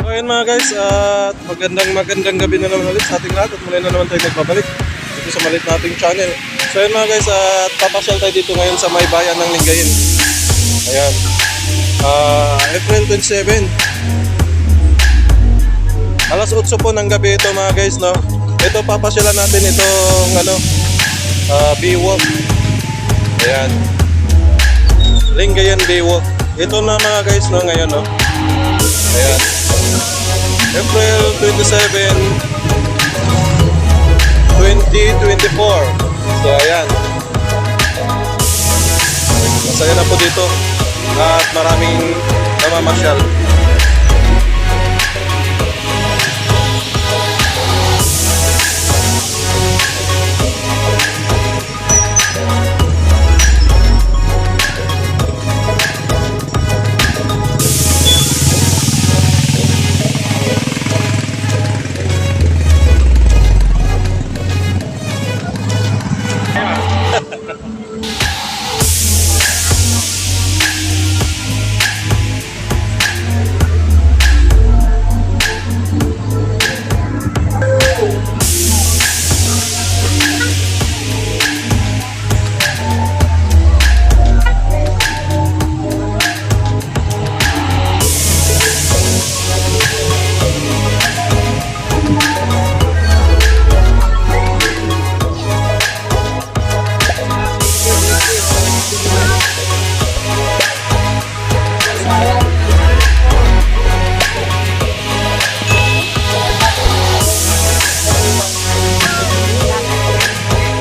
ayun mga guys, at magandang gabi na naman ulit sa ating lahat at muli na naman tayo nagbabalik dito sa maliit nating channel. So ayun mga guys, at papasyal tayo dito ngayon sa may bayan ng Lingayen. Ayan, April 27, alas 8 po ng gabi ito mga guys, no? Ito papasyalan natin itong B-Walk. Ayan, Lingayen B-Walk. Ito na mga guys, no, ngayon, no? Ayan, April 27, 2024. So ayan, masaya na po dito at maraming namamasyal.